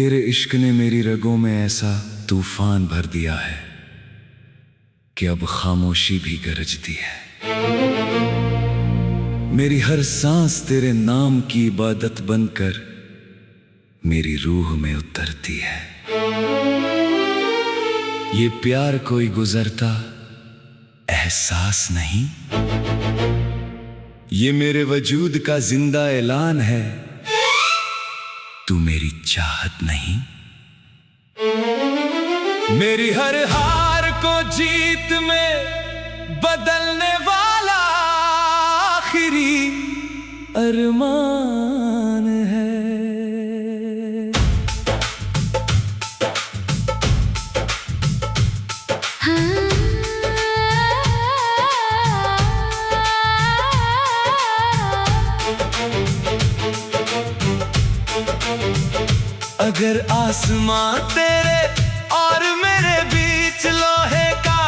तेरे इश्क ने मेरी रगों में ऐसा तूफान भर दिया है कि अब खामोशी भी गरजती है। मेरी हर सांस तेरे नाम की इबादत बनकर मेरी रूह में उतरती है। ये प्यार कोई गुजरता एहसास नहीं, ये मेरे वजूद का जिंदा ऐलान है, तू मेरी चाहत नहीं। मेरी हर हार को जीत में बदलने वाला आखिरी अरमान है। अगर आसमां तेरे और मेरे बीच लोहे का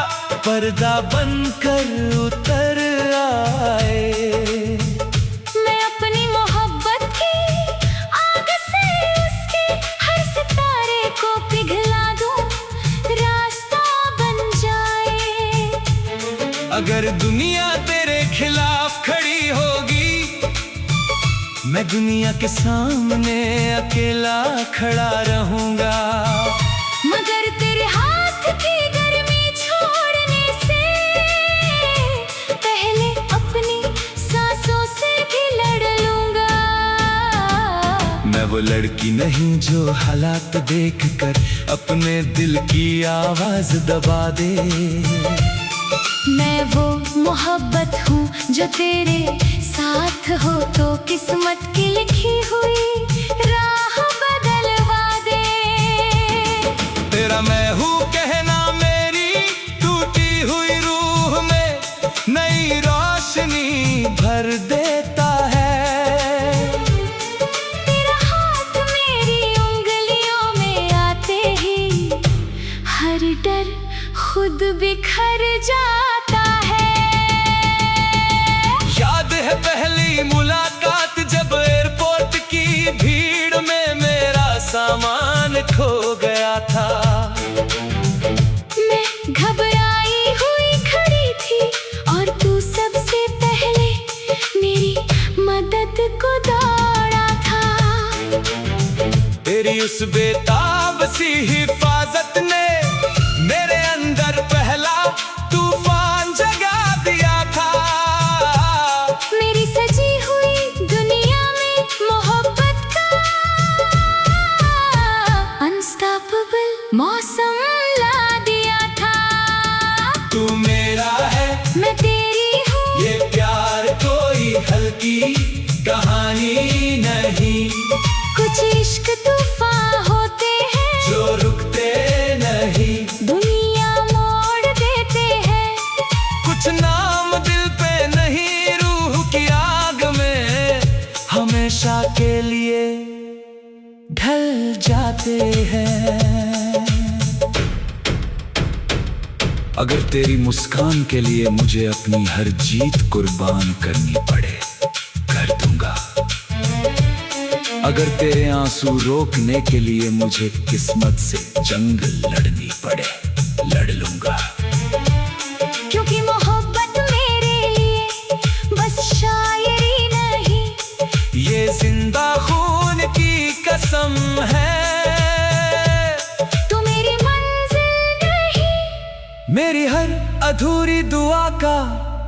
पर्दा बनकर उतर आए, मैं अपनी मोहब्बत की आग से उसके हर सितारे को पिघला दूं, रास्ता बन जाए। अगर दुनिया तेरे खिलाफ खड़ी होगी, मैं दुनिया के सामने अकेला खड़ा रहूंगा। मगर तेरे हाथ की गर्मी छोड़ने से पहले अपनी सांसों से भी लड़ लूंगा। मैं वो लड़की नहीं जो हालात देखकर अपने दिल की आवाज दबा दे। मैं वो मोहब्बत हूँ जो तेरे साथ हो तो किस्मत की लिखी हुई राह बदलवा दे। तेरा मैं हूँ कहना मेरी टूटी हुई रूह में नई रोशनी भर देता है। तेरा हाथ मेरी उंगलियों में आते ही हर डर खुद बिखर जाता है। याद है पहली मुलाकात जब एयरपोर्ट की भीड़ में मेरा सामान खो गया था। मैं घबराई हुई खड़ी थी और तू सबसे पहले मेरी मदद को दौड़ा था। तेरी उस बेताब सी हिफाजत ने मेरे अंदर पहला तूफान जगा दिया था। मेरी सजी हुई दुनिया में मोहब्बत का अनस्टॉपेबल मौसम ला दिया था। तू मेरा है मैं तेरी हूँ, ये प्यार कोई हल्की कहानी नहीं। कुछ इश्क तूफान होते हैं जो रुकते नहीं, दुनिया मोड़ देते हैं। कुछ नाम दिल पे नहीं, रूह की आग में हमेशा के लिए ढल जाते हैं। अगर तेरी मुस्कान के लिए मुझे अपनी हर जीत कुर्बान करनी पड़े, कर दूंगा। अगर तेरे आंसू रोकने के लिए मुझे किस्मत से जंग लड़नी पड़े, लड़ लूंगा। क्योंकि मोहब्बत मेरे लिए बस शायरी नहीं, ये जिंदा खून की कसम है। तू मेरी मंजिल नहीं, मेरी हर अधूरी दुआ का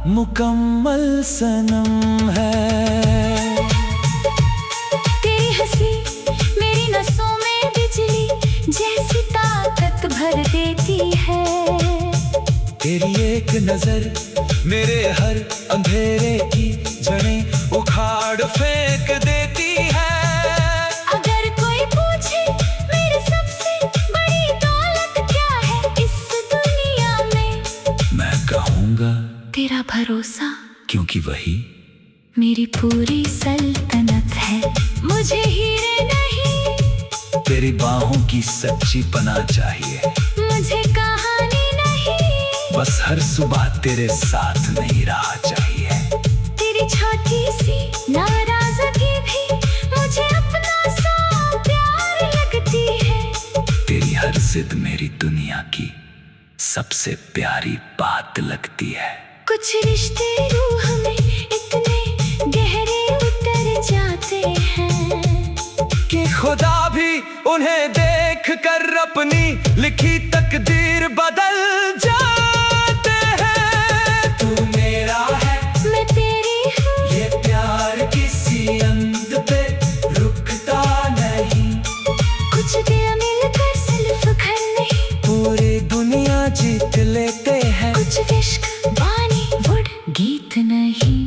मुकम्मल सनम है। तेरी हंसी मेरी नसों में बिजली जैसी ताकत भर देती है। तेरी एक नजर मेरे हर अंधेरे की जड़ें उखाड़ फेंक देती है। अगर कोई पूछे मेरी सबसे बड़ी दौलत क्या है इस दुनिया में, मैं कहूँगा तेरा भरोसा, क्योंकि वही मेरी पूरी सल्तनत है। मुझे हीरे नहीं, तेरी बाहों की सच्ची पनाह चाहिए। मुझे कहानी नहीं, बस हर सुबह तेरे साथ नहीं रहा चाहिए। तेरी छोटी सी नाराजगी भी मुझे अपना सा प्यार लगती है। जिद मेरी दुनिया की सबसे प्यारी बात लगती है। कुछ रिश्ते रूह में इतने गहरे उतर जाते हैं कि खुदा भी उन्हें देख कर अपनी लिखी तकदीर बदल जाते हैं। तू मेरा है, मैं तेरी हूँ, ये प्यार किसी अंत पे रुकता नहीं। कुछ दिल मिलकर सिर्फ घर नहीं, पूरी दुनिया जीत लेते हैं। कुछ इश्क बॉलीवुड गीत नहीं,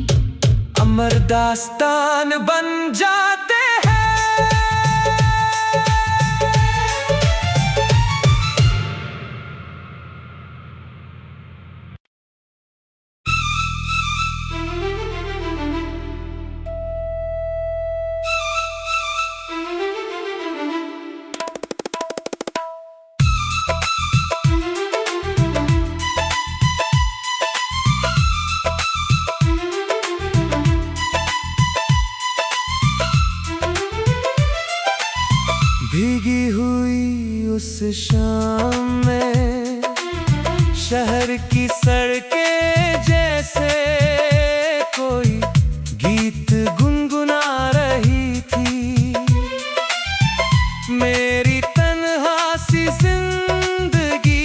अमर दास्तान बन जाते हैं। भीगी हुई उस शाम में शहर की सड़कें जैसे कोई गीत गुनगुना रही थी। मेरी तन्हा सी जिंदगी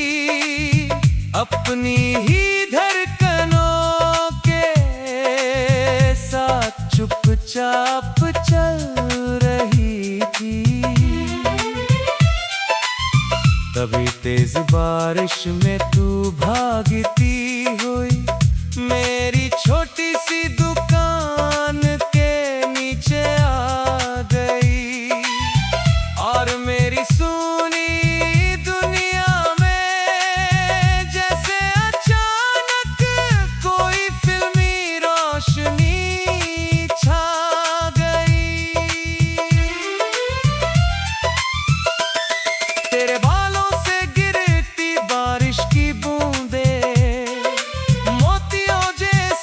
अपनी ही धड़कनों के साथ चुपचाप चल रही थी। तभी तेज बारिश में तू भागती हुई मेरी छोटी सी दुकान के नीचे आ गई, और मेरी सुनी दुनिया में जैसे अचानक कोई फिल्मी रोशनी छा गई। तेरे बालों से गिरती बारिश की बूंदें मोतियों जैसी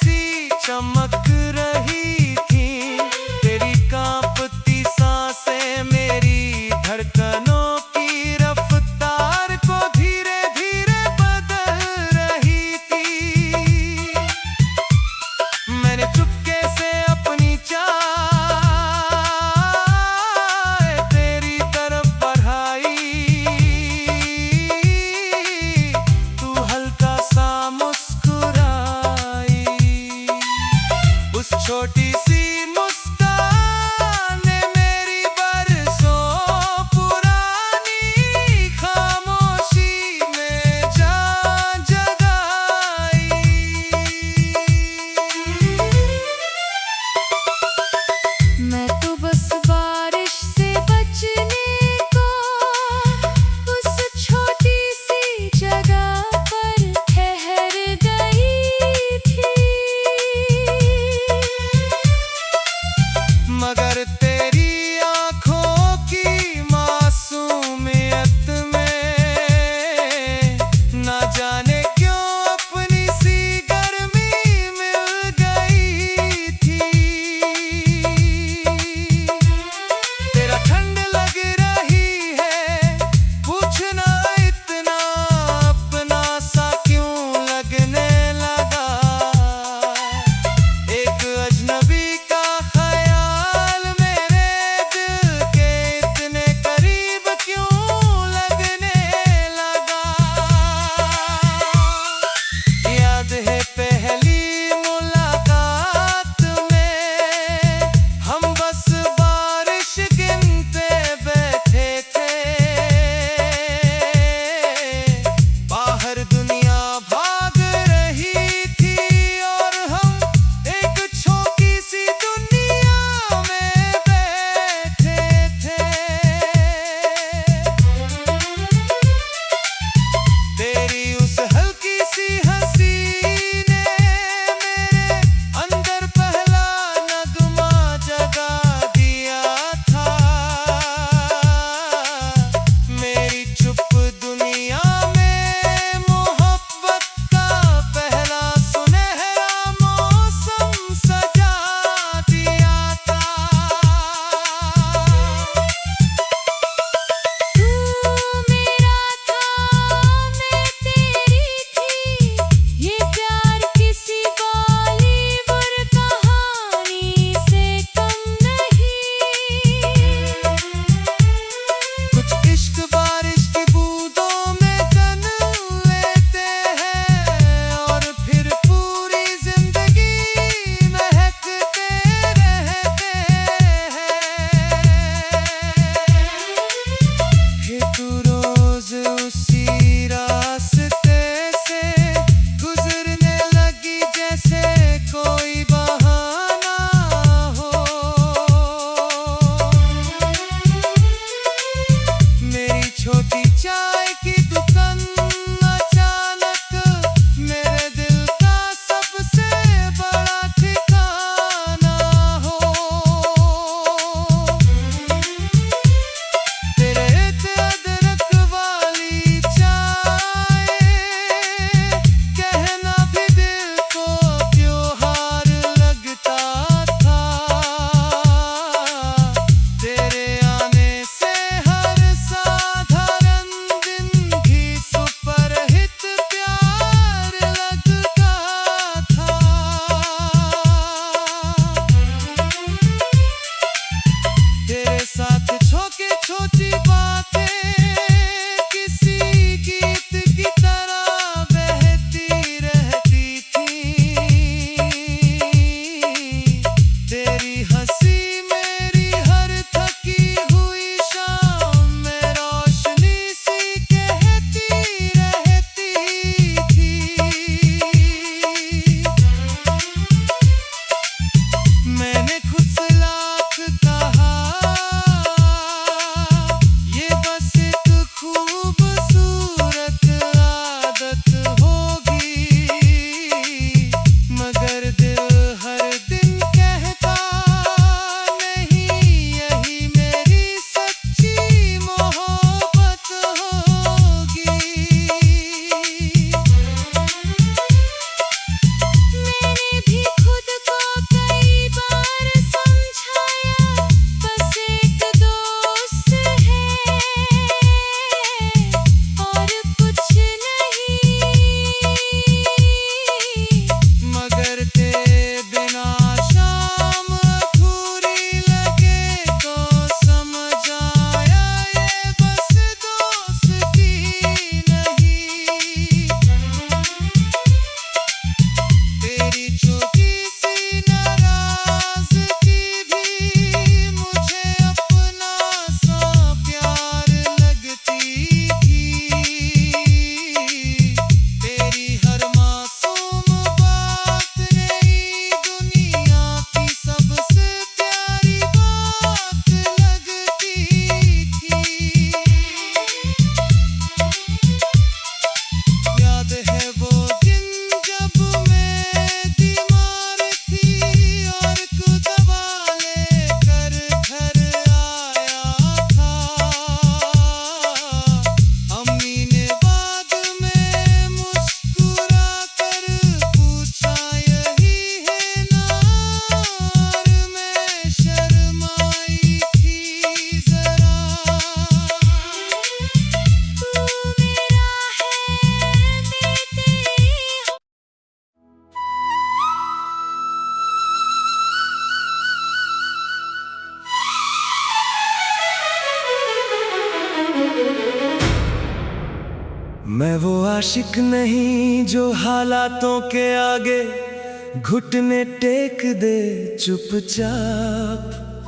मैं वो आशिक नहीं जो हालातों के आगे घुटने टेक दे चुपचाप।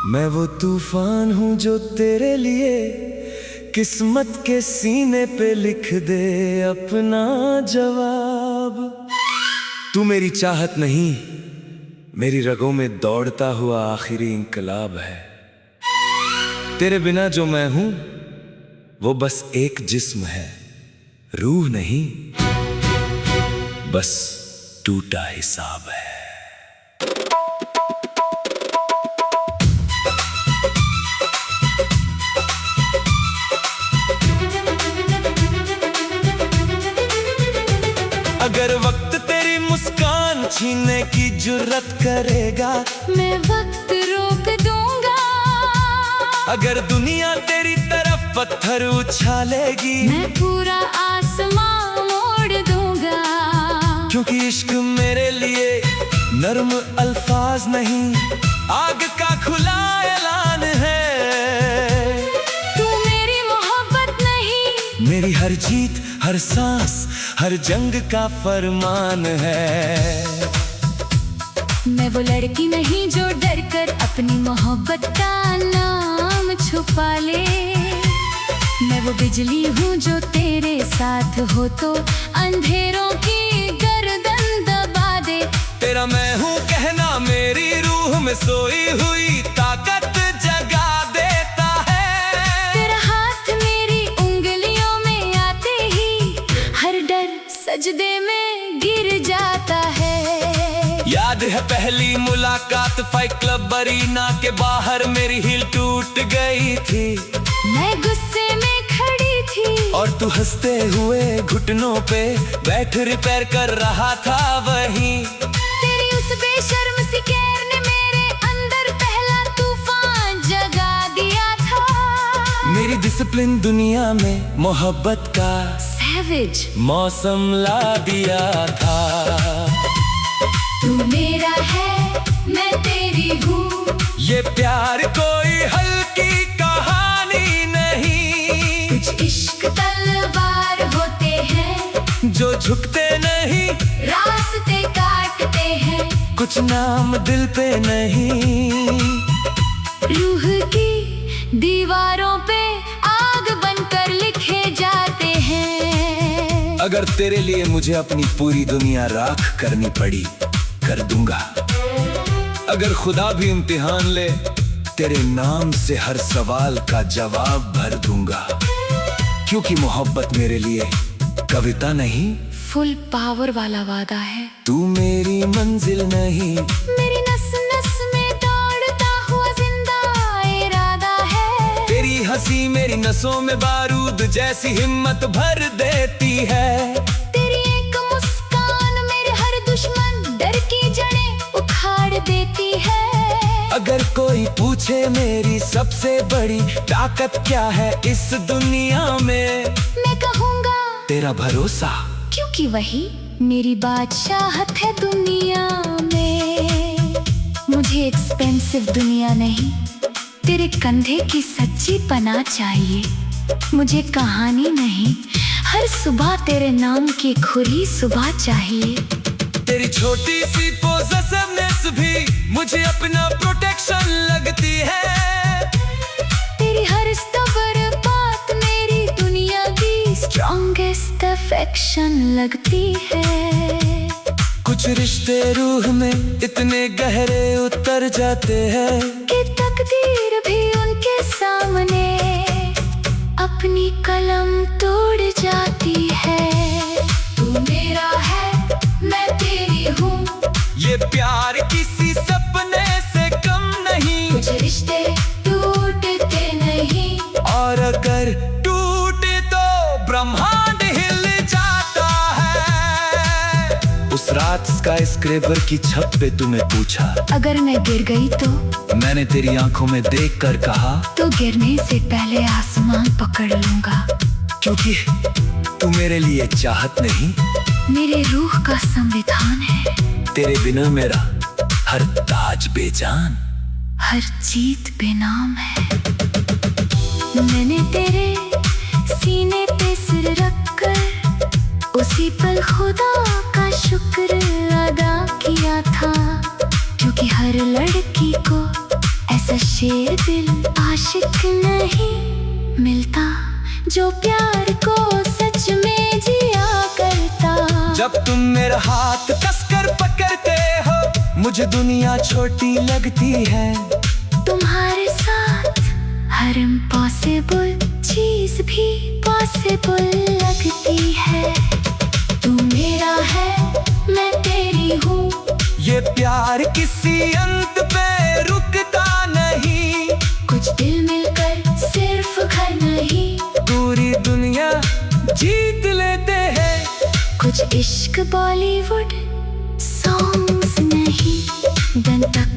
मैं वो तूफान हूँ जो तेरे लिए किस्मत के सीने पे लिख दे अपना जवाब। तू मेरी चाहत नहीं, मेरी रगों में दौड़ता हुआ आखिरी इंकलाब है। तेरे बिना जो मैं हूं वो बस एक जिस्म है, रूह नहीं, बस टूटा हिसाब है। अगर वक्त तेरी मुस्कान छीनने की जुर्रत करेगा, मैं वक्त रोक दूंगा। अगर दुनिया तेरी तरफ पत्थर उछालेगी, मैं पूरा आसमां मोड़ दूंगा। क्योंकि इश्क मेरे लिए नर्म अल्फाज नहीं, आग का खुला ऐलान है। तू मेरी मोहब्बत नहीं, मेरी हर जीत, हर सांस, हर जंग का फरमान है। मैं वो लड़की नहीं जो डर कर अपनी मोहब्बत का नाम छुपा ले। मैं वो बिजली हूँ जो तेरे साथ हो तो अंधेरों की गर्दन दबा दे। तेरा मैं हूँ कहना मेरी रूह में सोई हुई ताकत जगा देता है। तेरा हाथ मेरी उंगलियों में आते ही हर डर सजदे में गिर जाता है। याद है पहली मुलाकात फाइट क्लब अरीना के बाहर, मेरी हिल टूट गई थी। मैं गुस्से में खड़ी थी और तू हंसते हुए घुटनों पे बैठ रिपेयर कर रहा था वहीं। तेरी उस बेशर्म सी केयर ने मेरे अंदर पहला तूफान जगा दिया था। मेरी डिसिप्लिन दुनिया में मोहब्बत का सैवेज मौसम ला दिया था। तू मेरा है, मैं तेरी हूँ। ये प्यार कोई हल्की कहानी नहीं, कुछ इश्क तलवार होते हैं जो झुकते नहीं, रास्ते काटते हैं। कुछ नाम दिल पे नहीं, रूह की दीवारों पे आग बनकर लिखे जाते हैं। अगर तेरे लिए मुझे अपनी पूरी दुनिया राख करनी पड़ी, कर दूंगा। अगर खुदा भी इम्तिहान ले, तेरे नाम से हर सवाल का जवाब भर दूंगा। क्योंकि मोहब्बत मेरे लिए कविता नहीं, फुल पावर वाला वादा है। तू मेरी मंजिल नहीं, मेरी नस नस में दौड़ता हुआ जिंदा इरादा है। तेरी हंसी मेरी नसों में बारूद जैसी हिम्मत भर देती है। तेरी एक मुस्कान मेरे हर दुश्मन डर की जड़ें उखाड़ देती है। अगर कोई पूछे मेरी सबसे बड़ी ताकत क्या है इस दुनिया में, मैं कहूँगा तेरा भरोसा। क्योंकि वही मेरी बादशाहत है दुनिया में। मुझे एक्सपेंसिव दुनिया नहीं, तेरे कंधे की सच्ची पनाह चाहिए। मुझे कहानी नहीं, हर सुबह तेरे नाम की खुली सुबह चाहिए। तेरी छोटी सी पोजेसिवनेस भी मुझे अपना प्रोटेक्शन लगती है। तेरी हर stubborn बात मेरी दुनिया की स्ट्रॉन्गेस्ट अफेक्शन लगती है। कुछ रिश्ते रूह में इतने गहरे उतर जाते हैं कि तकदीर भी उनके सामने अपनी कलम तोड़ जाती है। तू मेरा है, मैं तेरी हूँ। ये प्यार किसी सपने से कम नहीं, कुछ रिश्ते टूटते नहीं। और अगर टूटे तो ब्रह्मांड हिल जाता है। उस रात स्काई स्क्रेपर की छत पे तूने पूछा, अगर मैं गिर गई तो? मैंने तेरी आंखों में देखकर कहा, तो गिरने से पहले आसमान पकड़ लूंगा। क्योंकि तू मेरे लिए चाहत नहीं, मेरे रूह का संविधान है। तेरे बिना मेरा हर ताज बेजान, हर जीत बेनाम है। मैंने तेरे सीने पे सिर रखकर उसी पल खुदा का शुक्र अदा किया था, क्योंकि हर लड़की को ऐसा शेर दिल आशिक नहीं मिलता जो प्यार को सच में जिया करता। जब तुम मेरा हाथ कसकर पकड़ते हो मुझे दुनिया छोटी लगती है। तुम्हारे साथ हर इम्पॉसिबल चीज भी पॉसिबल लगती है। तू मेरा है मैं तेरी हूँ, ये प्यार किसी अंत पे रुकता नहीं। कुछ दिल मिलकर सिर्फ घर नहीं, पूरी दुनिया जीत लेते हैं। कुछ इश्क बॉलीवुड सॉन्ग्स नहीं, दिन तक